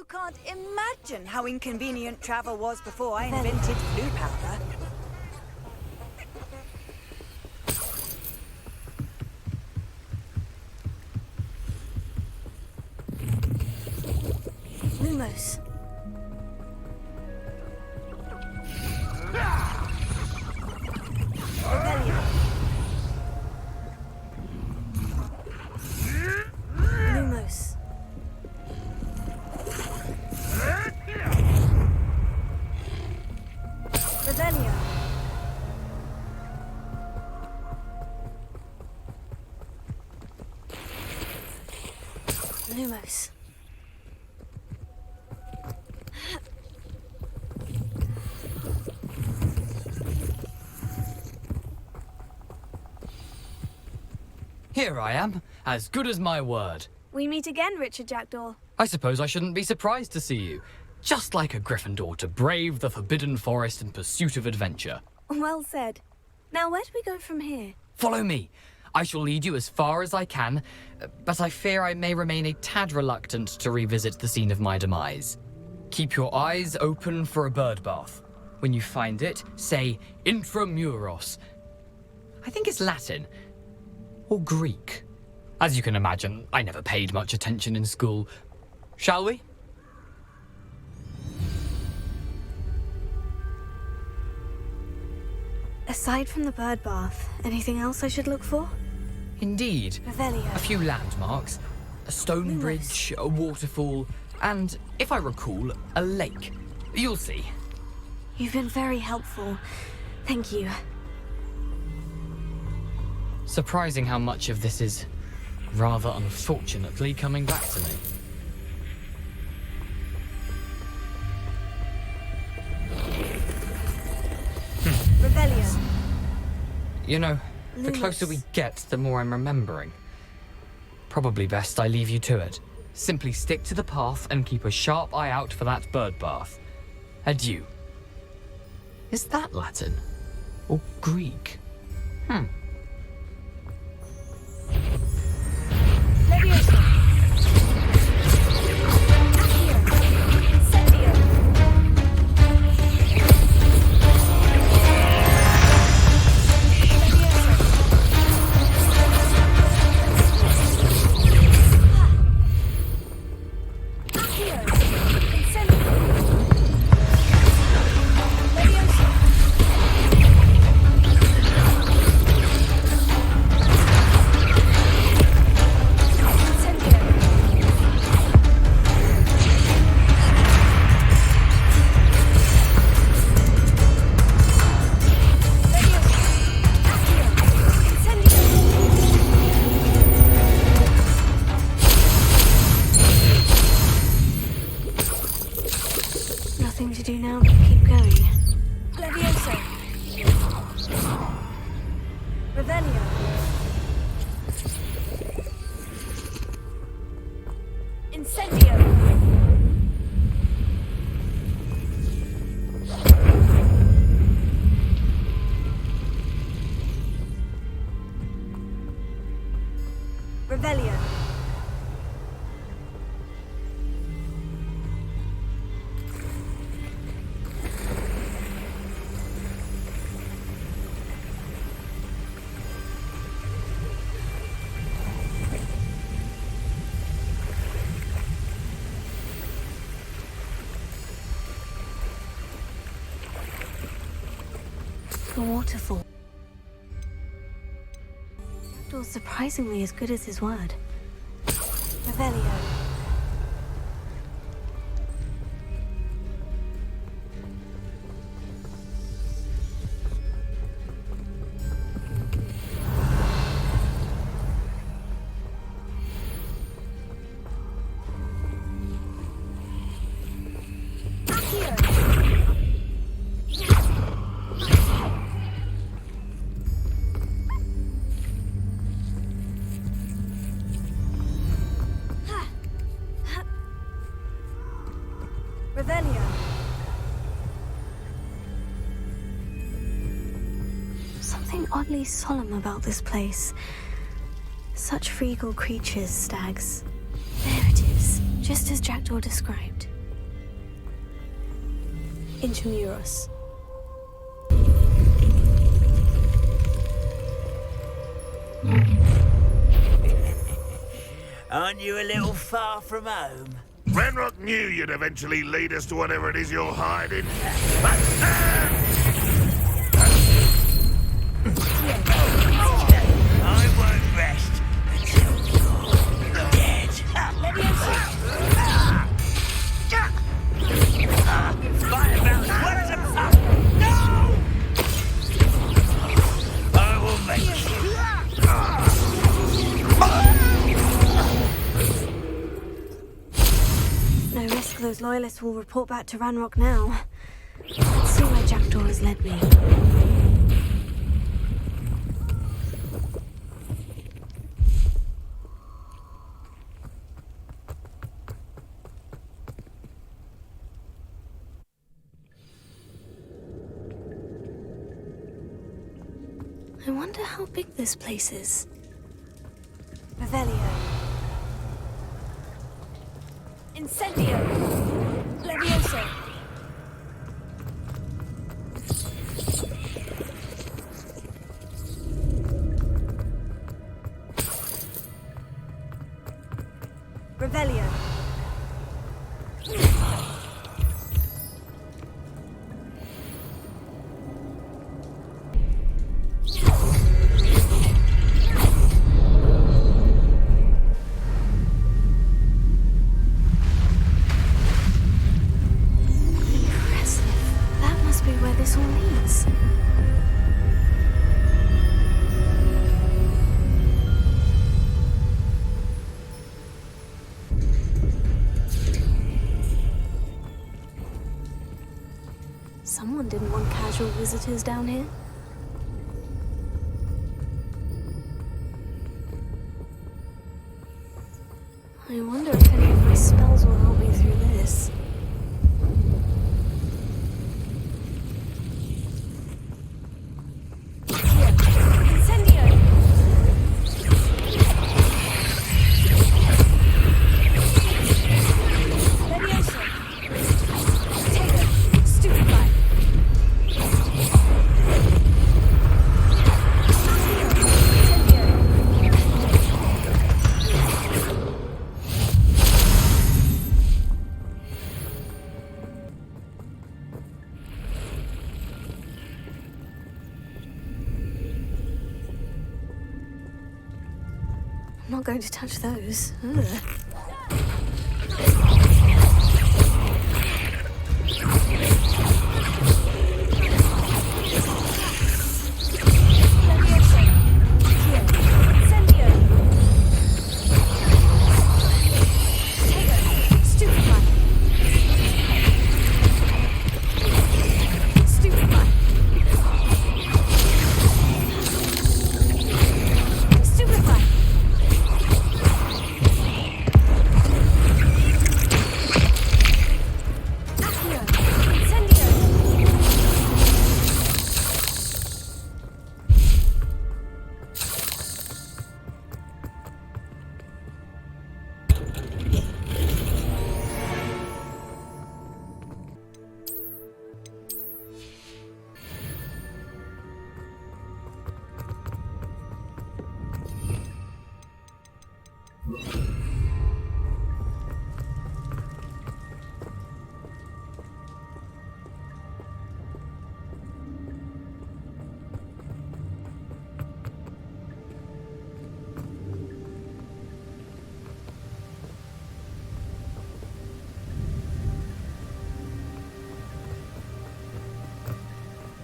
can't imagine how inconvenient travel was before I invented blue powder. Lumos. Lumos. Revelio. Lumos. Here I am, as good as my word. We meet again, Richard Jackdaw. I suppose I shouldn't be surprised to see you. Just like a Gryffindor to brave the Forbidden Forest in pursuit of adventure. Well said. Now, where do we go from here? Follow me. I shall lead you as far as I can, but I fear I may remain a tad reluctant to revisit the scene of my demise. Keep your eyes open for a bird bath. When you find it, say Intramuros. I think it's Latin. Or Greek. As you can imagine, I never paid much attention in school. Shall we? Aside from the bird bath, anything else I should look for? Indeed. Revelio. A few landmarks. A stone Lumos. bridge, a waterfall, and, if I recall, a lake. You'll see. You've been very helpful. Thank you. Surprising how much of this is, rather unfortunately, coming back to me. Revelio. You know, the Lumos. closer we get, the more I'm remembering. Probably best I leave you to it. Simply stick to the path and keep a sharp eye out for that bird bath. Adieu. Is that Latin? Or Greek? Leviosa. Accio. Incendio. Nothing to do now but keep going. Levioso. Revelio. Incendio. Revelio. The waterfall. Jackdaw's surprisingly as good as his word. Revelio. Revelio. Something oddly solemn about this place. Such regal creatures, stags. There it is, just as Jackdaw described. Intramuros. Aren't you a little far from home? Ranrock knew you'd eventually lead us to whatever it is you're hiding. I won't rest until you're dead. Fight about as well as a pup. No! I will make you. No risk those loyalists will report back to Ranrock now. Let's see where Jackdaw has led me. I wonder how big this place is. Revelio. Incendio. Levioso. Revelio. Someone didn't want casual visitors down here. I wonder if any of my spells will help me through this. I'm not going to touch those. Ugh.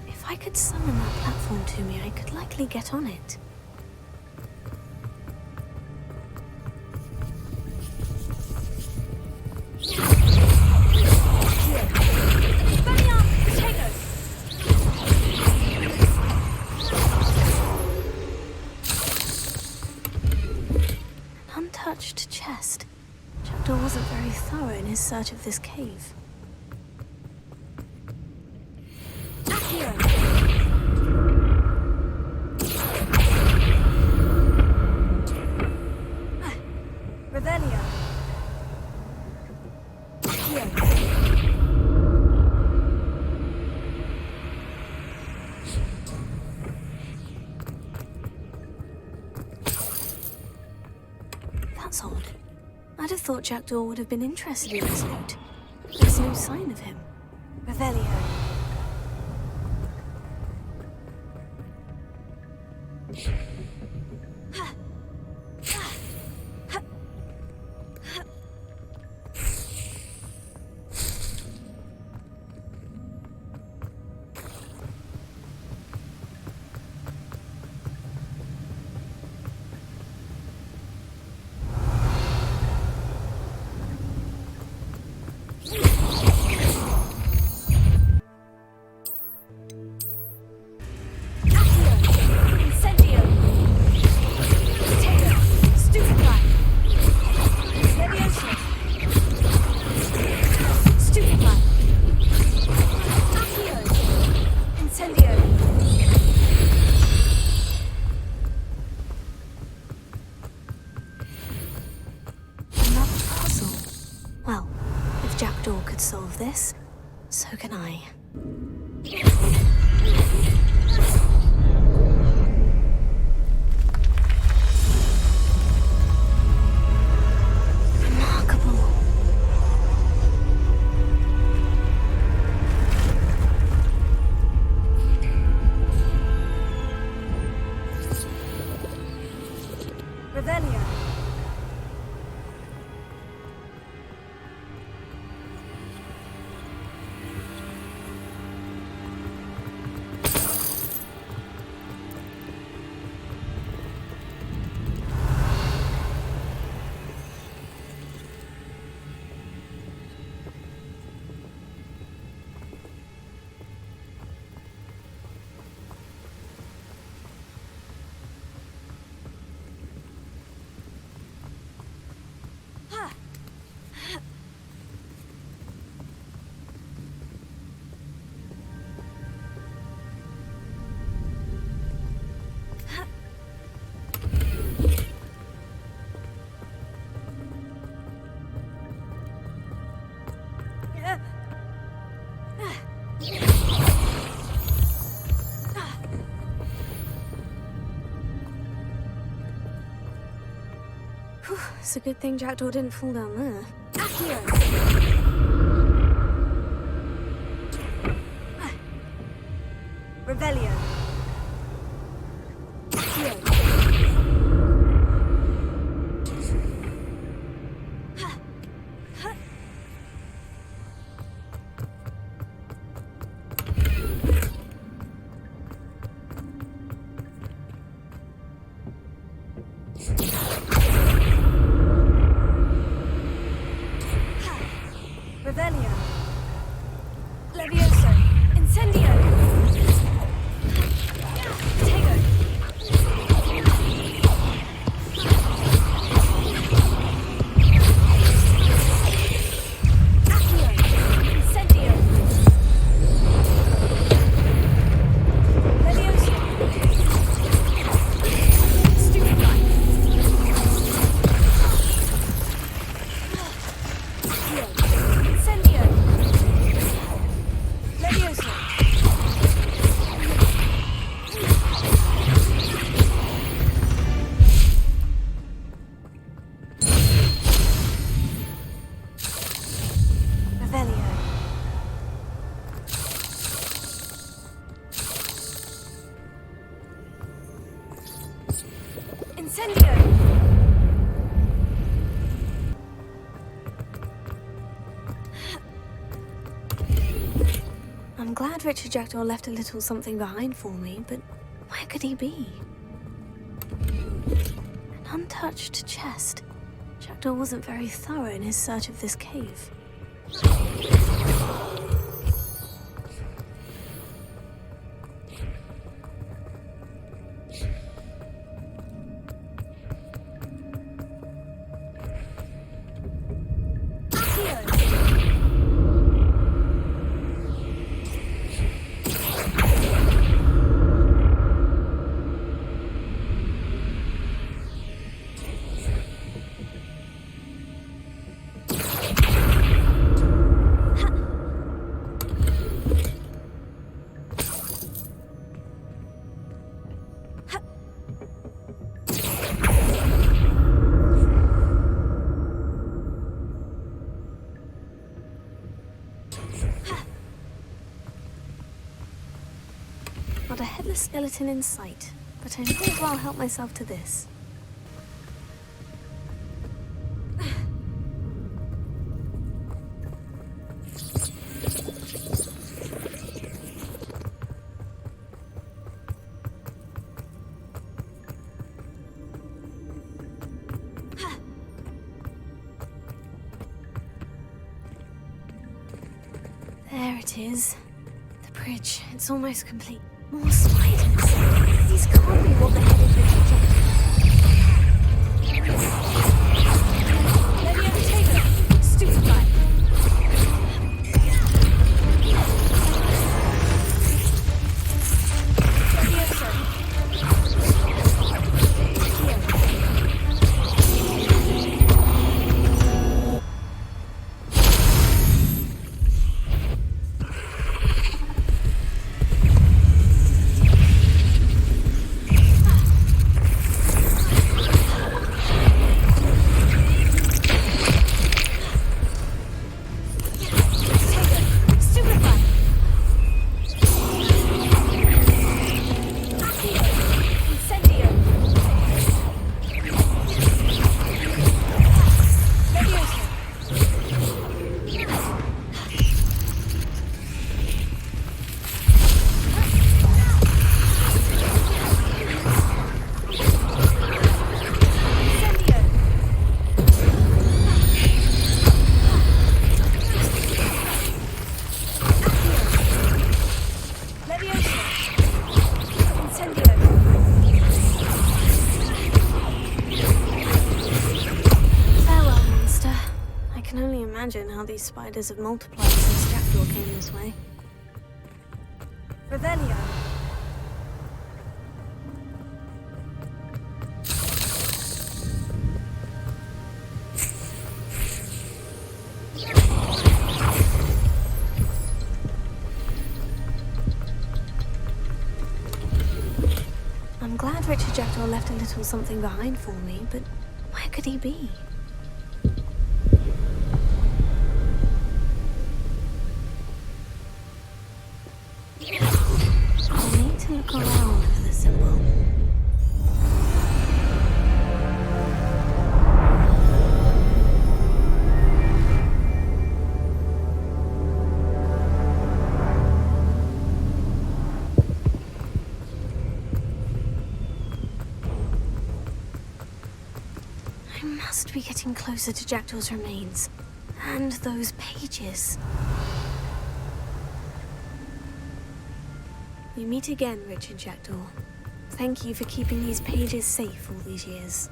If I could summon that platform to me, I could likely get on it. An untouched chest. Jackdaw wasn't very thorough in his search of this cave. I'd have thought Jackdaw would have been interested in this loot. There's no sign of him. Revelio. Well, if Jackdaw could solve this, so can I. Remarkable. Revelio. Whew, it's a good thing Jackdaw didn't fall down there. Revelio. Revelio. Levioso. Incendio. Tego. Accio. Incendio. Levioso. Stupefy. Accio. Incendio. Levioso. Revelio. Incendio. I'm glad Richard Jackdaw left a little something behind for me, but where could he be? An untouched chest. Jackdaw wasn't very thorough in his search of this cave. a skeleton in sight, but I may as well help myself to this. There it is. The bridge. It's almost complete. More spiders. These can't be what the headed Richard Leviotator! Stupid guy! Imagine how these spiders have multiplied since Jackdaw came this way. Revelio. I'm glad Richard Jackdaw left a little something behind for me, but where could he be? Look around for the symbol. I must be getting closer to Jackdaw's remains. And those pages. We meet again, Richard Jackdaw. Thank you for keeping these pages safe all these years.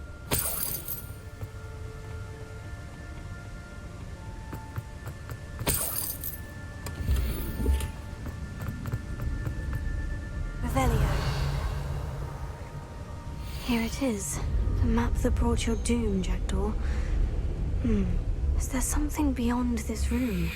Revelio. Here it is. The map that brought your doom, Jackdaw. Is there something beyond this room?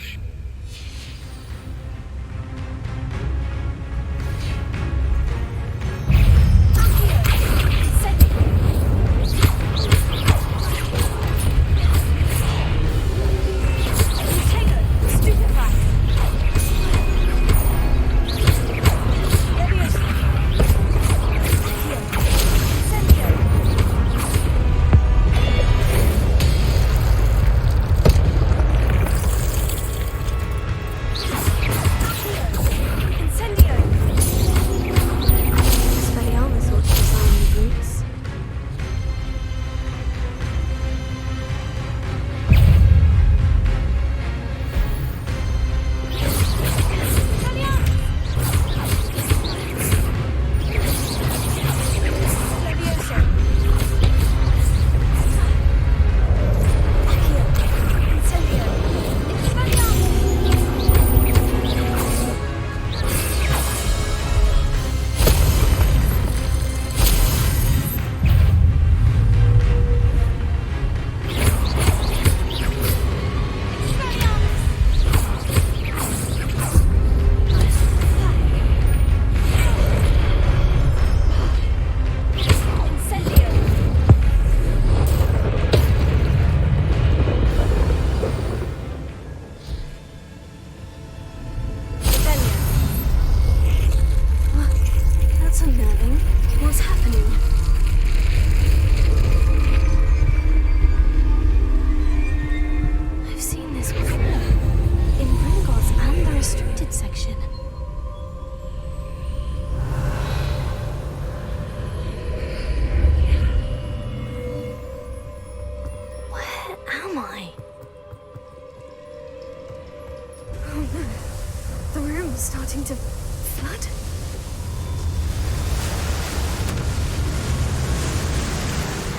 starting to flood?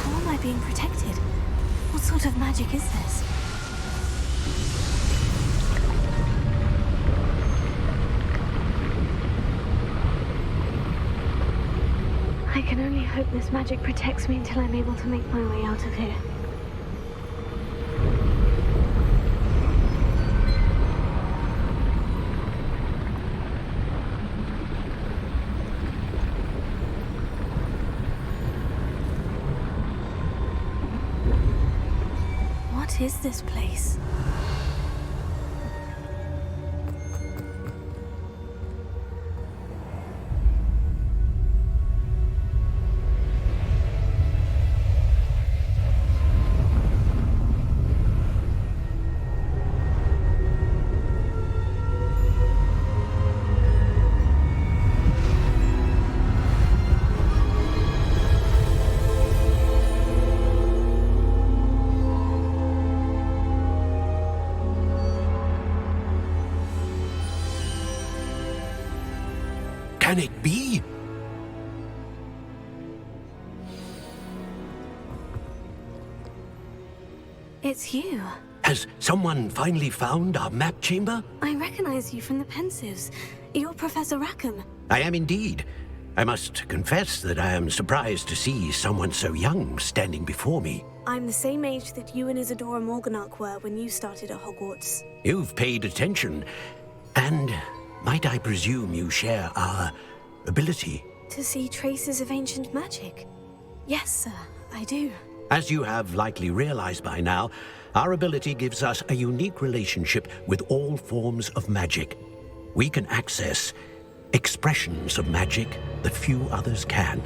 How am I being protected? What sort of magic is this? I can only hope this magic protects me until I'm able to make my way out of here. What is this place? Can it be? It's you. Has someone finally found our map chamber? I recognize you from the Pensives. You're Professor Rackham. I am indeed. I must confess that I am surprised to see someone so young standing before me. I'm the same age that you and Isadora Morganach were when you started at Hogwarts. You've paid attention, and might I presume you share our ability? To see traces of ancient magic? Yes, sir, I do. As you have likely realized by now, our ability gives us a unique relationship with all forms of magic. We can access expressions of magic that few others can.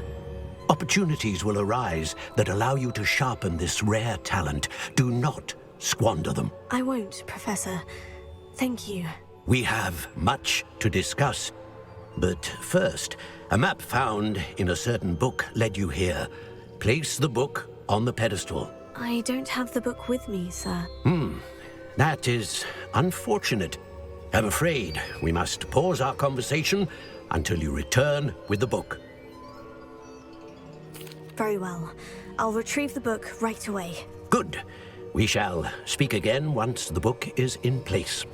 Opportunities will arise that allow you to sharpen this rare talent. Do not squander them. I won't, Professor. Thank you. We have much to discuss. But first, a map found in a certain book led you here. Place the book on the pedestal. I don't have the book with me, sir. That is unfortunate. I'm afraid we must pause our conversation until you return with the book. Very well. I'll retrieve the book right away. Good. We shall speak again once the book is in place.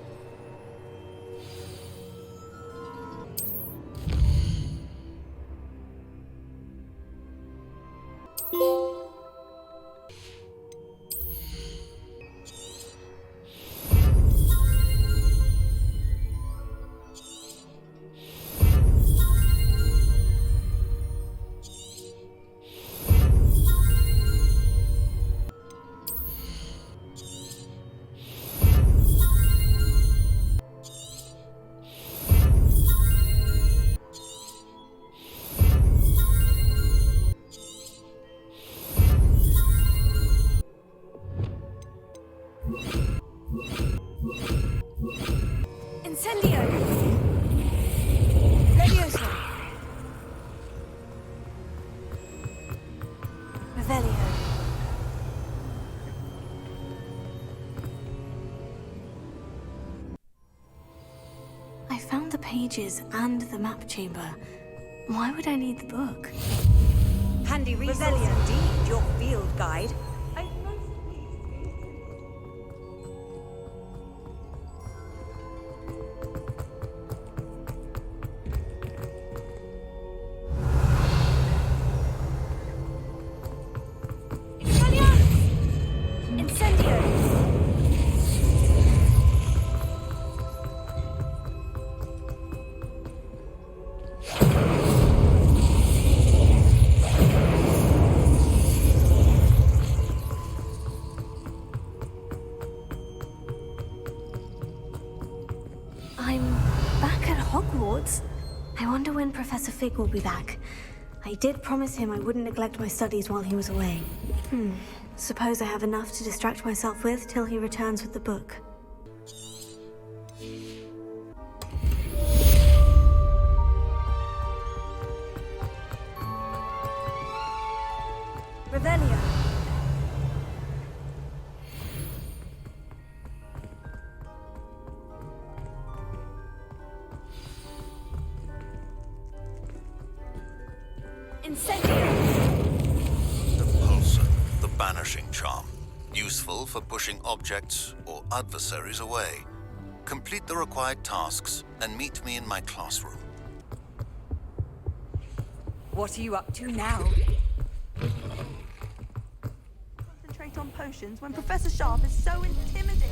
Incendio! Leviosa! Revelio. I found the pages and the map chamber. Why would I need the book? Handy resource indeed, your field guide. I'm back at Hogwarts. I wonder when Professor Fig will be back. I did promise him I wouldn't neglect my studies while he was away. Suppose I have enough to distract myself with till he returns with the book. Revelio. Incendio! Repulsor, the banishing charm. Useful for pushing objects or adversaries away. Complete the required tasks and meet me in my classroom. What are you up to now? Concentrate on potions when Professor Sharp is so intimidating.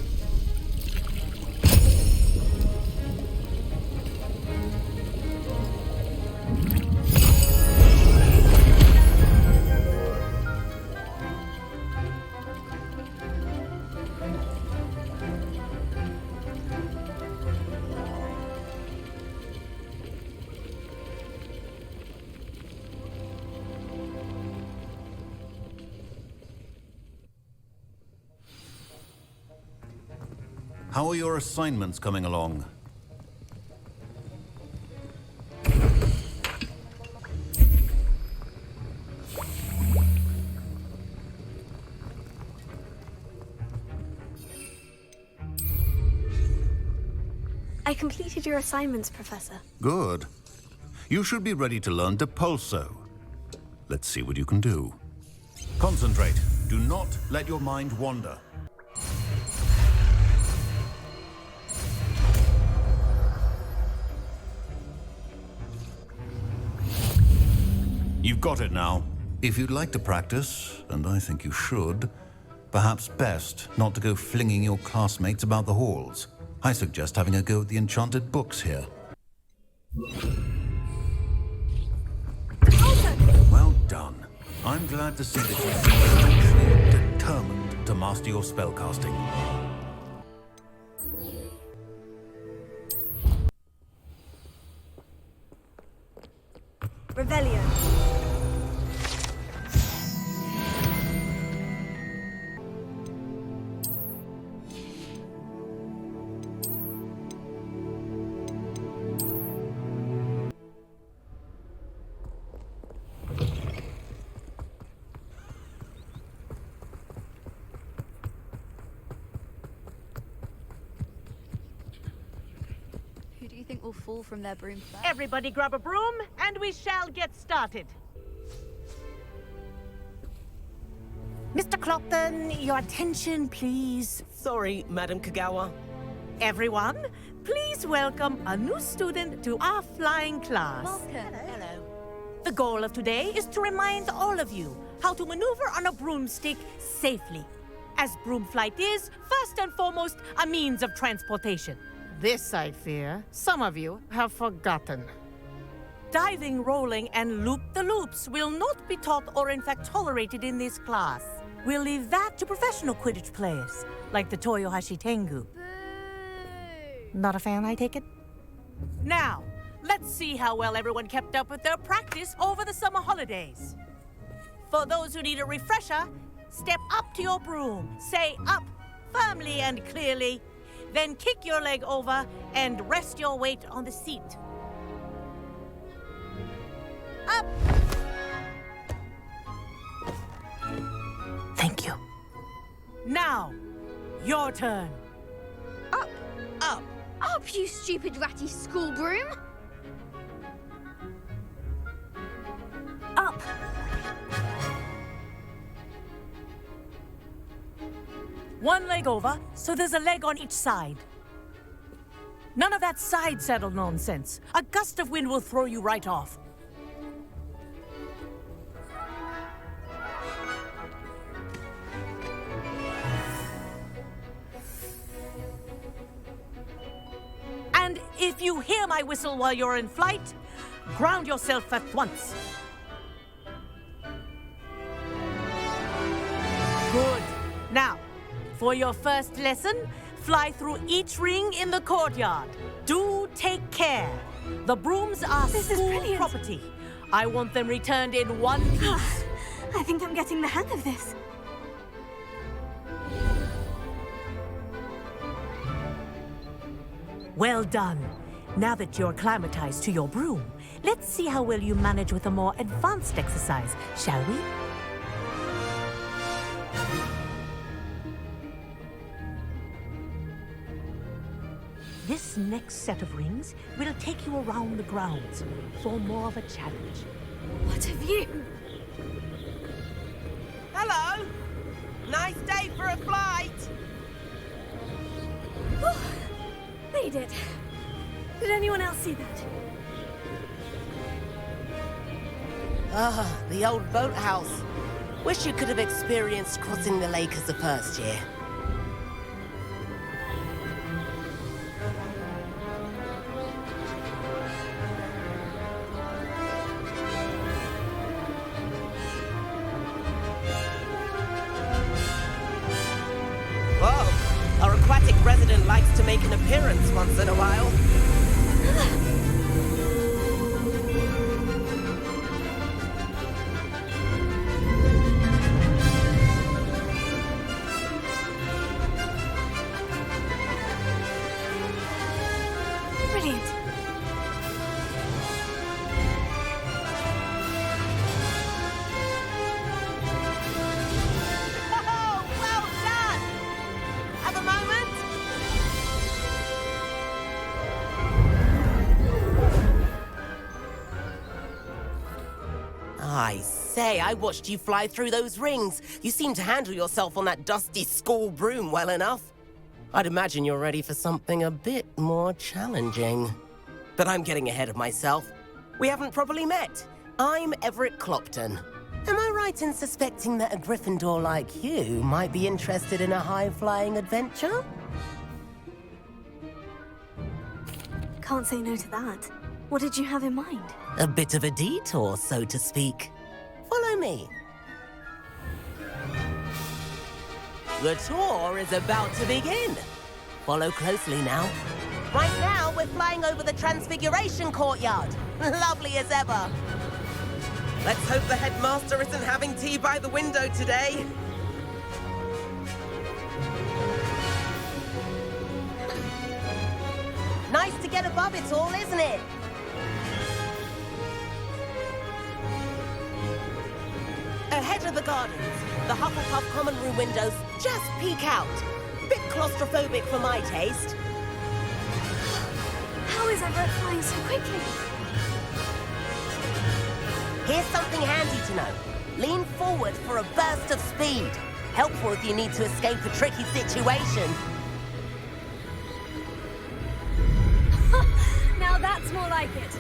How are your assignments coming along? I completed your assignments, Professor. Good. You should be ready to learn Depulso. Let's see what you can do. Concentrate. Do not let your mind wander. You've got it now. If you'd like to practice, and I think you should, perhaps best not to go flinging your classmates about the halls. I suggest having a go at the enchanted books here. Well done. I'm glad to see that you seem actually determined to master your spellcasting. Revelio. Who do you think will fall from their broom first? Everybody grab a broom, and we shall get started. Mr. Clopton, your attention, please. Sorry, Madam Kagawa. Everyone, please welcome a new student to our flying class. Welcome. Hello. The goal of today is to remind all of you how to maneuver on a broomstick safely, as broom flight is, first and foremost, a means of transportation. This, I fear, some of you have forgotten. Diving, rolling, and loop-the-loops will not be taught or in fact tolerated in this class. We'll leave that to professional Quidditch players, like the Toyohashi Tengu. Not a fan, I take it? Now, let's see how well everyone kept up with their practice over the summer holidays. For those who need a refresher, step up to your broom, say up firmly and clearly, then kick your leg over and rest your weight on the seat. Up! Thank you. Now, your turn. Up! Up! Up, you stupid ratty school broom! Up! One leg over, so there's a leg on each side. None of that side saddle nonsense. A gust of wind will throw you right off. And if you hear my whistle while you're in flight, ground yourself at once. Good. Now, for your first lesson, fly through each ring in the courtyard. Do take care. The brooms are school property. I want them returned in one piece. I think I'm getting the hang of this. Well done. Now that you're acclimatized to your broom, let's see how well you manage with a more advanced exercise, shall we? This next set of rings will take you around the grounds for more of a challenge. What have you... Hello! Nice day for a flight! Made it. Did anyone else see that? Ah, the old boathouse. Wish you could have experienced crossing the lake as a first year. Whoa, our aquatic resident likes to make an appearance once in a while. Brilliant. Oh, well done! Have a moment? I say, I watched you fly through those rings. You seem to handle yourself on that dusty school broom well enough. I'd imagine you're ready for something a bit more challenging. But I'm getting ahead of myself. We haven't properly met. I'm Everett Clopton. Am I right in suspecting that a Gryffindor like you might be interested in a high-flying adventure? Can't say no to that. What did you have in mind? A bit of a detour, so to speak. Follow me. The tour is about to begin. Follow closely now. Right now, we're flying over the Transfiguration Courtyard. Lovely as ever. Let's hope the headmaster isn't having tea by the window today. Nice to get above it all, isn't it? Ahead of the gardens, the Hufflepuff common room windows just peek out. Bit claustrophobic for my taste. How is Everett flying so quickly? Here's something handy to know. Lean forward for a burst of speed. Helpful if you need to escape a tricky situation. Now that's more like it.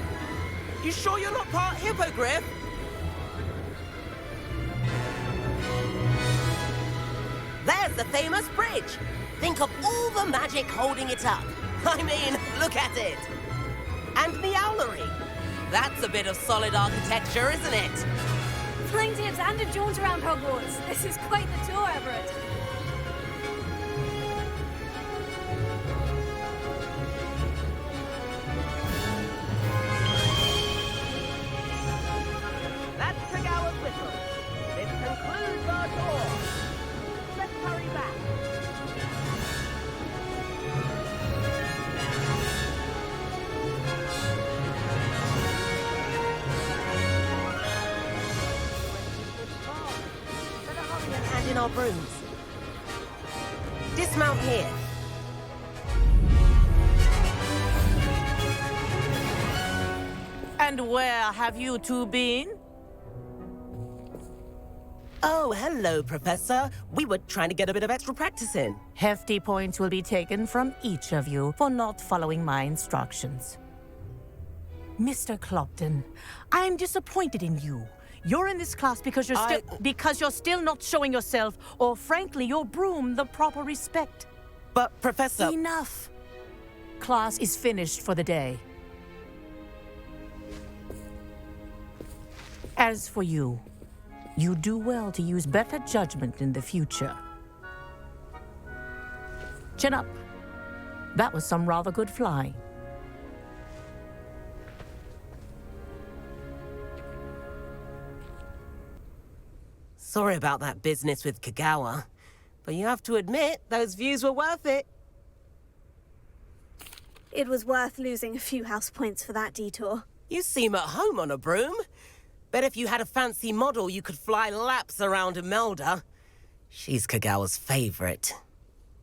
You sure you're not part hippogriff? There's the famous bridge. Think of all the magic holding it up. I mean, look at it. And the owlery. That's a bit of solid architecture, isn't it? Flying tips and a jaunt around Hogwarts. This is quite the tour, Everett. That's Kagawa's whistle. This concludes our tour. Let's hurry back. And in our brooms. Dismount here. And where have you two been? Oh, hello, Professor. We were trying to get a bit of extra practice in. Hefty points will be taken from each of you for not following my instructions. Mr. Clopton, I'm disappointed in you. You're in this class because you're still not showing yourself, or frankly, your broom, the proper respect. But, Professor... Enough. Class is finished for the day. As for you, you do well to use better judgment in the future. Chin up. That was some rather good flying. Sorry about that business with Kagawa, but you have to admit, those views were worth it. It was worth losing a few house points for that detour. You seem at home on a broom. Bet if you had a fancy model, you could fly laps around Imelda. She's Kagawa's favorite.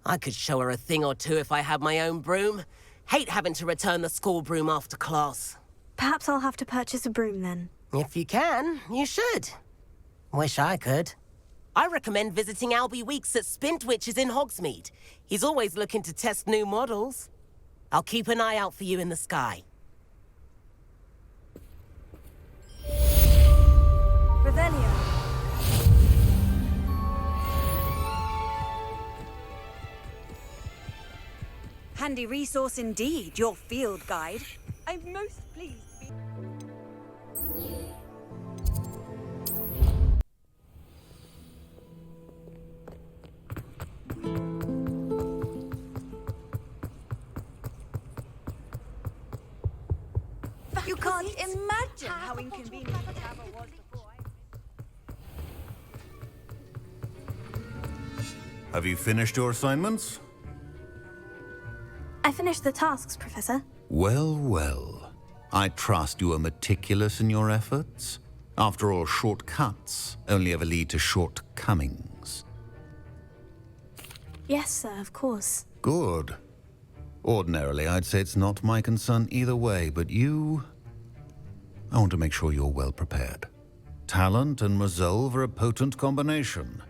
I could show her a thing or two if I had my own broom. Hate having to return the school broom after class. Perhaps I'll have to purchase a broom then. If you can, you should. Wish I could. I recommend visiting Albie Weeks at Spintwitches in Hogsmeade. He's always looking to test new models. I'll keep an eye out for you in the sky. Revelio. Handy resource indeed, your field guide. I'm most pleased to be... You can't imagine how inconvenient travel was before Have you finished your assignments? I finished the tasks, Professor. Well, well. I trust you are meticulous in your efforts. After all, shortcuts only ever lead to shortcomings. Yes, sir, of course. Good. Ordinarily, I'd say it's not my concern either way, but you... I want to make sure you're well prepared. Talent and resolve are a potent combination.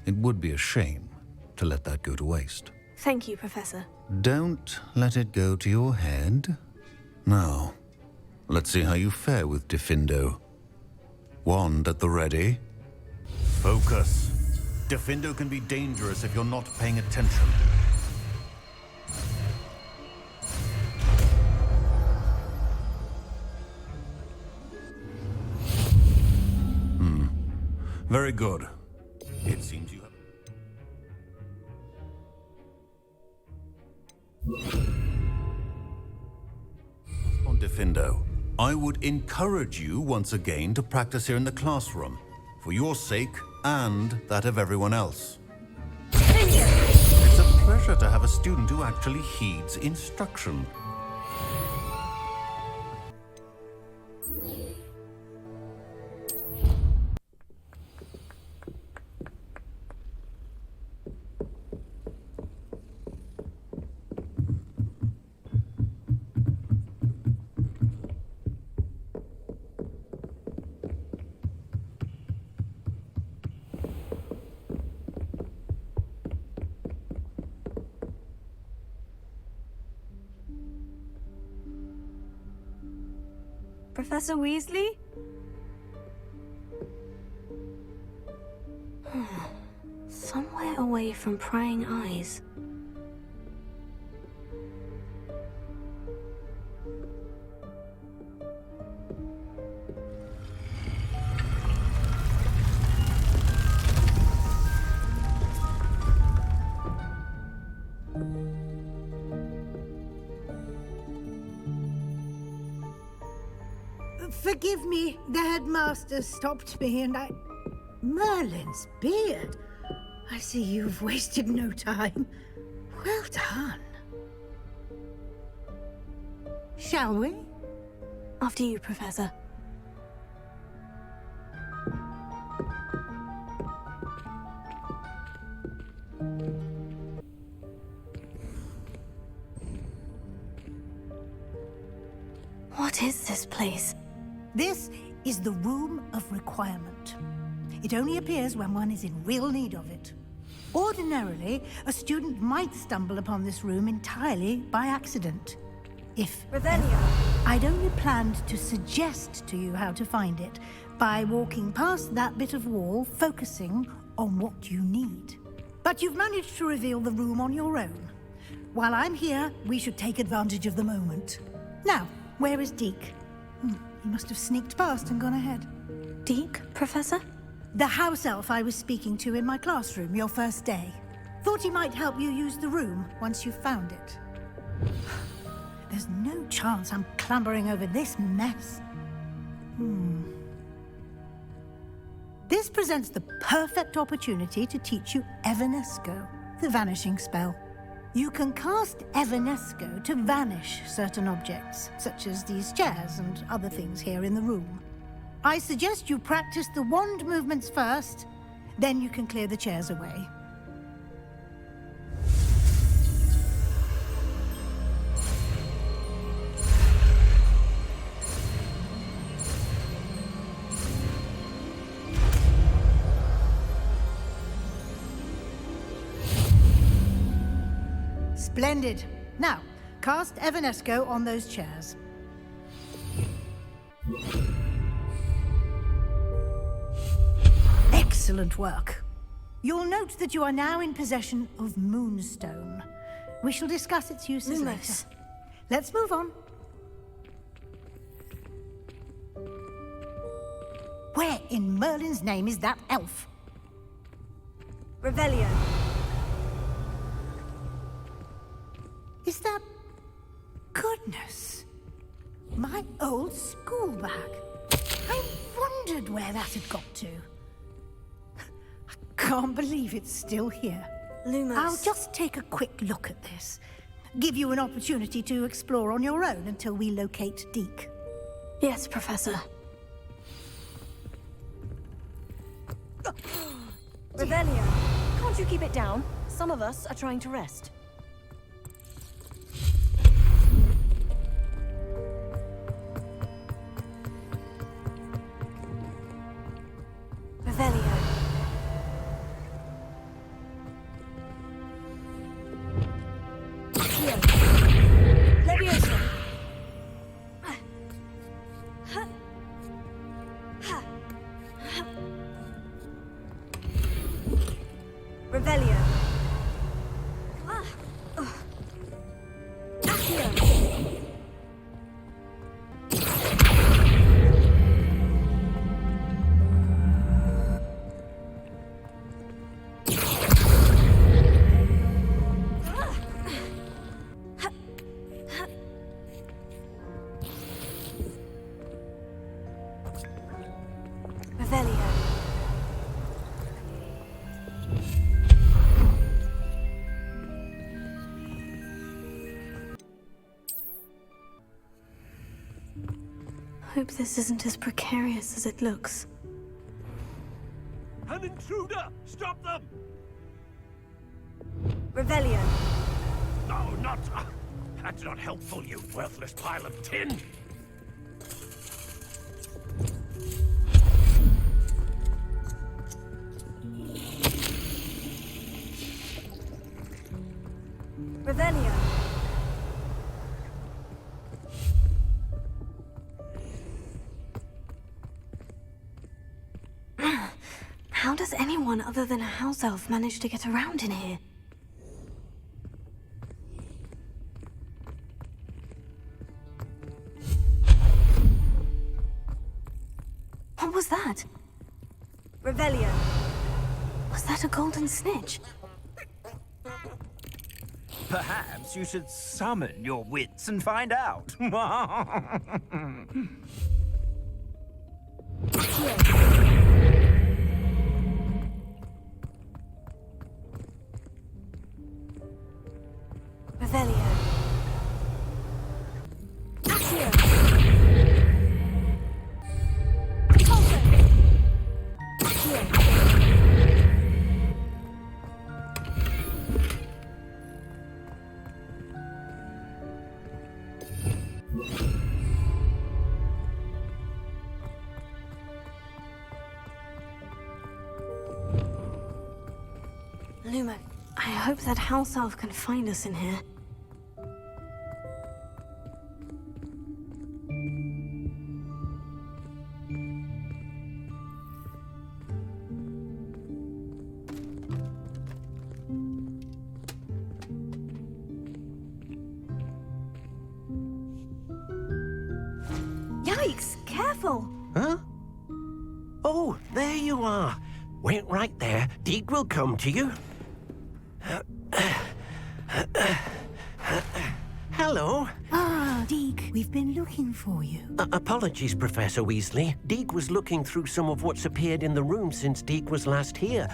It would be a shame to let that go to waste. Thank you, Professor. Don't let it go to your head. Now, let's see how you fare with Diffindo. Wand at the ready. Focus. Diffindo can be dangerous if you're not paying attention. Very good. It seems you have... On Diffindo, I would encourage you once again to practice here in the classroom, for your sake and that of everyone else. It's a pleasure to have a student who actually heeds instruction. Professor Weasley? Somewhere away from prying eyes. Forgive me, the headmaster stopped me and I... Merlin's beard. I see you've wasted no time. Well done. Shall we? After you, Professor. What is this place? This is the Room of Requirement. It only appears when one is in real need of it. Ordinarily, a student might stumble upon this room entirely by accident. If Revelio. I'd only planned to suggest to you how to find it by walking past that bit of wall, focusing on what you need. But you've managed to reveal the room on your own. While I'm here, we should take advantage of the moment. Now, where is Deke? He must have sneaked past and gone ahead. Deke, Professor? The house elf I was speaking to in my classroom your first day. Thought he might help you use the room once you've found it. There's no chance I'm clambering over this mess. This presents the perfect opportunity to teach you Evanesco, the vanishing spell. You can cast Evanesco to vanish certain objects, such as these chairs and other things here in the room. I suggest you practice the wand movements first, then you can clear the chairs away. Splendid. Now, cast Evanesco on those chairs. Excellent work. You'll note that you are now in possession of Moonstone. We shall discuss its uses later. Let's move on. Where in Merlin's name is that elf? Revelio. Is that... Goodness. My old school bag. I wondered where that had got to. I can't believe it's still here. Lumos. I'll just take a quick look at this. Give you an opportunity to explore on your own until we locate Deke. Yes, Professor. Revelio. Can't you keep it down? Some of us are trying to rest. Revelio. Leviosa. Revelio. Accio. Revelio. Hope this isn't as precarious as it looks. An intruder! Stop them! Revelio. No, not... that's not helpful, you worthless pile of tin! Revelio. How does anyone other than a house elf manage to get around in here? What was that? Revelio. Was that a golden snitch? Perhaps you should summon your wits and find out. Revelio. Accio. Luma, I hope that house elf can find us in here. Yikes! Careful! Huh? Oh, there you are. Wait right there. Deke will come to you. Hello. Ah, Deke, we've been looking for you. Apologies, Professor Weasley. Deke was looking through some of what's appeared in the room since Deke was last here.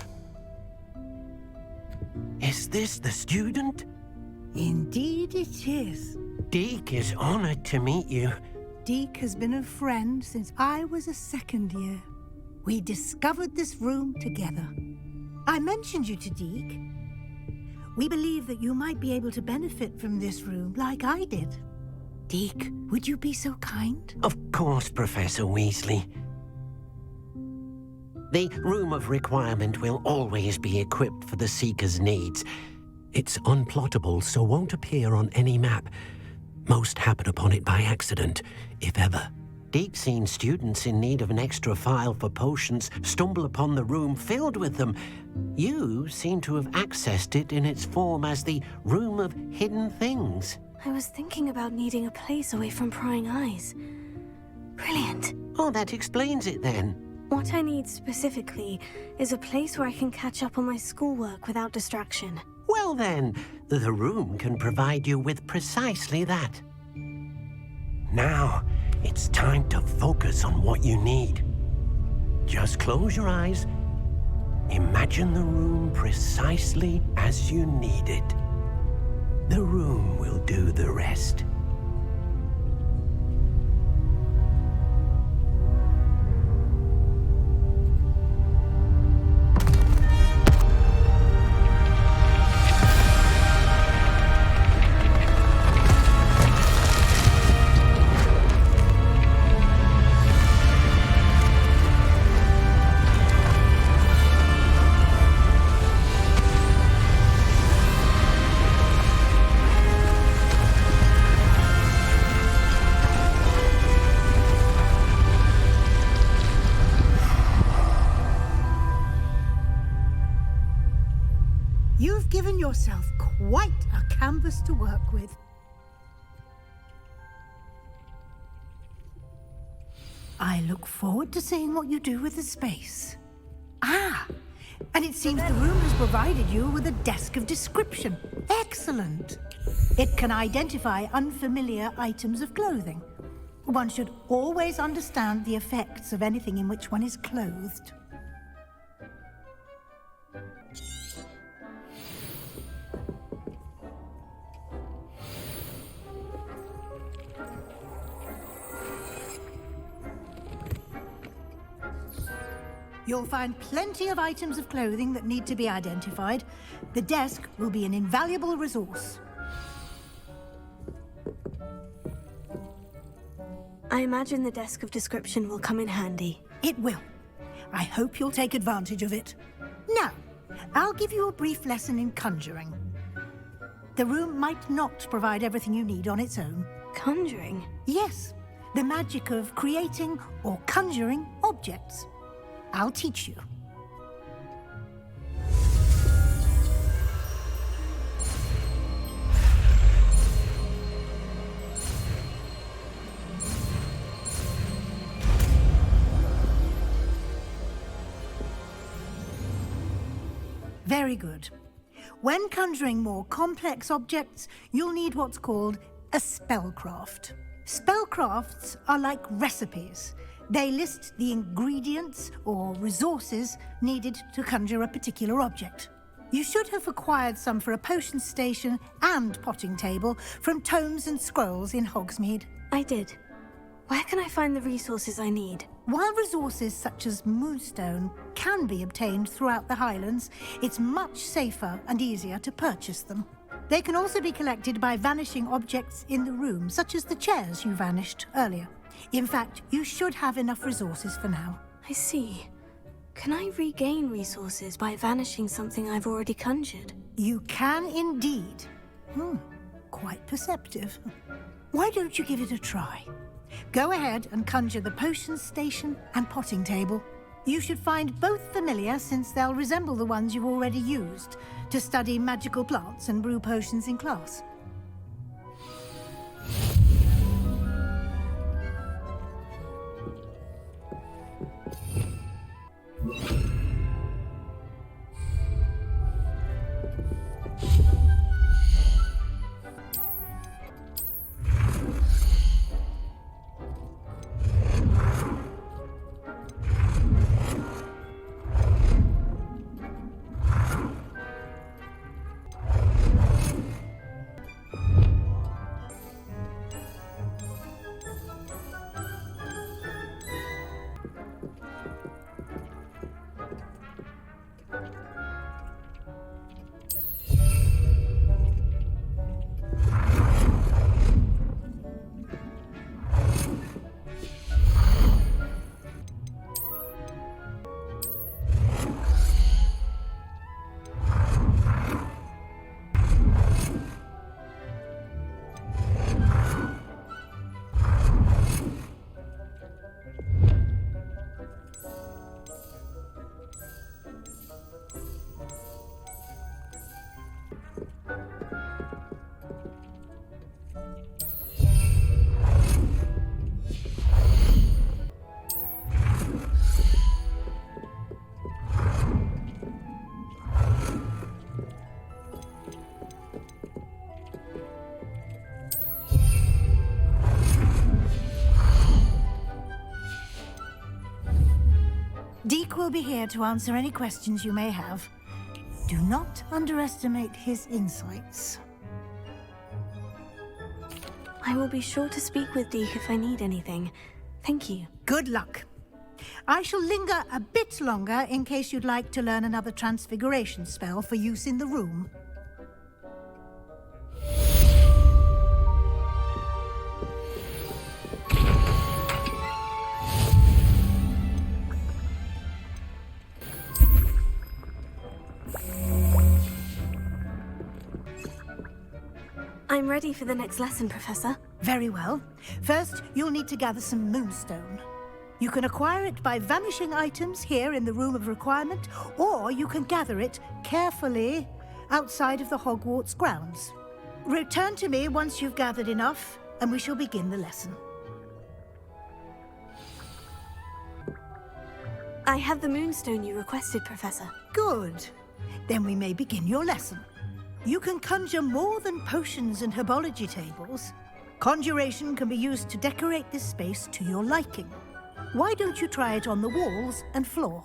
Is this the student? Indeed it is. Deke is honored to meet you. Deke has been a friend since I was a second year. We discovered this room together. I mentioned you to Deke. We believe that you might be able to benefit from this room like I did. Deke, would you be so kind? Of course, Professor Weasley. The Room of Requirement will always be equipped for the Seeker's needs. It's unplottable, so won't appear on any map. Most happen upon it by accident, if ever. Deep-seen students in need of an extra file for potions stumble upon the room filled with them. You seem to have accessed it in its form as the Room of Hidden Things. I was thinking about needing a place away from prying eyes. Brilliant. Oh, that explains it then. What I need specifically is a place where I can catch up on my schoolwork without distraction. Well then, the room can provide you with precisely that. Now, it's time to focus on what you need. Just close your eyes. Imagine the room precisely as you need it. The room will do the rest. You've given yourself quite a canvas to work with. I look forward to seeing what you do with the space. Ah, and it seems the room has provided you with a desk of description. Excellent. It can identify unfamiliar items of clothing. One should always understand the effects of anything in which one is clothed. You'll find plenty of items of clothing that need to be identified. The desk will be an invaluable resource. I imagine the desk of description will come in handy. It will. I hope you'll take advantage of it. Now, I'll give you a brief lesson in conjuring. The room might not provide everything you need on its own. Conjuring? Yes, the magic of creating or conjuring objects. I'll teach you. Very good. When conjuring more complex objects, you'll need what's called a spellcraft. Spellcrafts are like recipes. They list the ingredients or resources needed to conjure a particular object. You should have acquired some for a potion station and potting table from tomes and scrolls in Hogsmeade. I did. Where can I find the resources I need? While resources such as moonstone can be obtained throughout the Highlands, it's much safer and easier to purchase them. They can also be collected by vanishing objects in the room, such as the chairs you vanished earlier. In fact, you should have enough resources for now. I see. Can I regain resources by vanishing something I've already conjured? You can indeed. Quite perceptive. Why don't you give it a try? Go ahead and conjure the potion station and potting table. You should find both familiar, since they'll resemble the ones you've already used to study magical plants and brew potions in class. will be here to answer any questions you may have. Do not underestimate his insights. I will be sure to speak with Deke if I need anything. Thank you. Good luck. I shall linger a bit longer in case you'd like to learn another transfiguration spell for use in the room. I'm ready for the next lesson, Professor. Very well. First, you'll need to gather some moonstone. You can acquire it by vanishing items here in the Room of Requirement, or you can gather it carefully outside of the Hogwarts grounds. Return to me once you've gathered enough, and we shall begin the lesson. I have the moonstone you requested, Professor. Good. Then we may begin your lesson. You can conjure more than potions and herbology tables. Conjuration can be used to decorate this space to your liking. Why don't you try it on the walls and floor?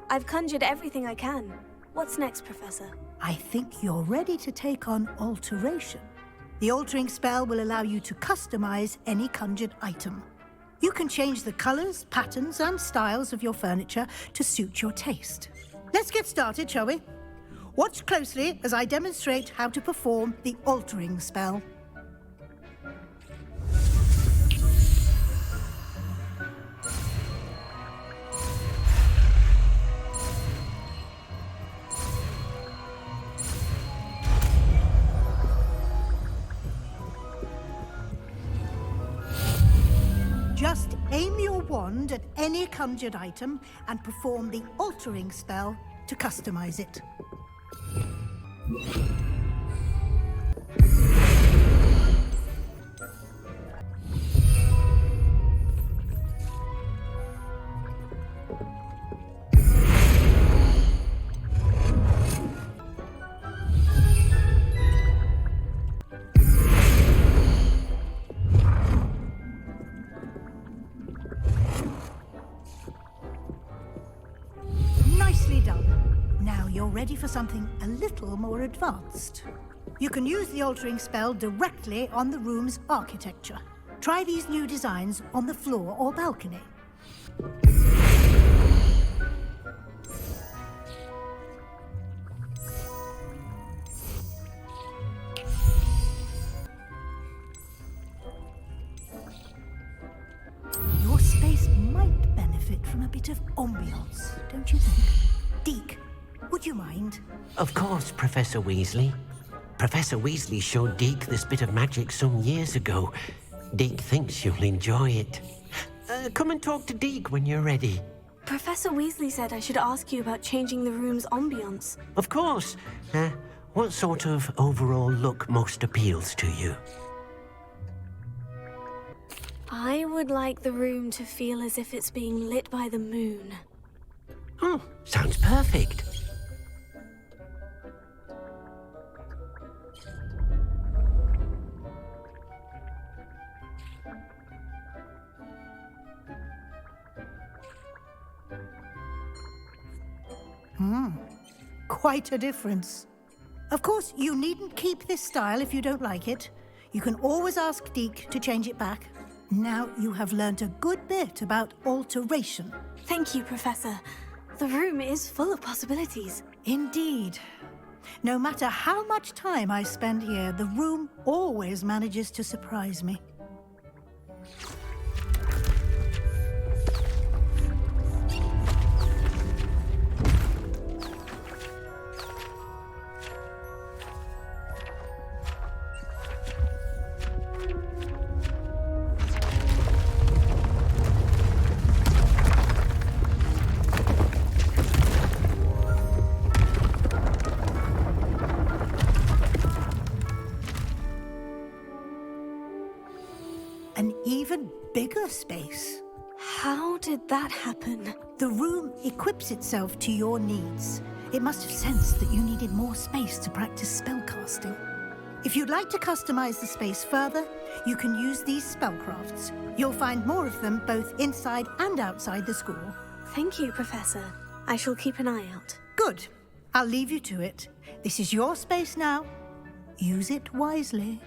I've conjured everything I can. What's next, Professor? I think you're ready to take on alteration. The altering spell will allow you to customize any conjured item. You can change the colors, patterns, and styles of your furniture to suit your taste. Let's get started, shall we? Watch closely as I demonstrate how to perform the altering spell. Just aim your wand at any conjured item and perform the altering spell to customize it. Nicely done. Now you're ready for something a little more advanced. You can use the altering spell directly on the room's architecture. Try these new designs on the floor or balcony. benefit from a bit of ambiance, don't you think? Deke, would you mind? Of course, Professor Weasley. Professor Weasley showed Deke this bit of magic some years ago. Deke thinks you'll enjoy it. Come and talk to Deke when you're ready. Professor Weasley said I should ask you about changing the room's ambience. Of course. What sort of overall look most appeals to you? I would like the room to feel as if it's being lit by the moon. Oh, sounds perfect. Quite a difference. Of course, you needn't keep this style if you don't like it. You can always ask Deke to change it back. Now you have learned a good bit about alteration. Thank you, Professor. The room is full of possibilities. Indeed. No matter how much time I spend here, the room always manages to surprise me. An even bigger space. How did that happen? The room equips itself to your needs. It must have sensed that you needed more space to practice spellcasting. If you'd like to customize the space further, you can use these spellcrafts. You'll find more of them both inside and outside the school. Thank you, Professor. I shall keep an eye out. Good. I'll leave you to it. This is your space now. Use it wisely.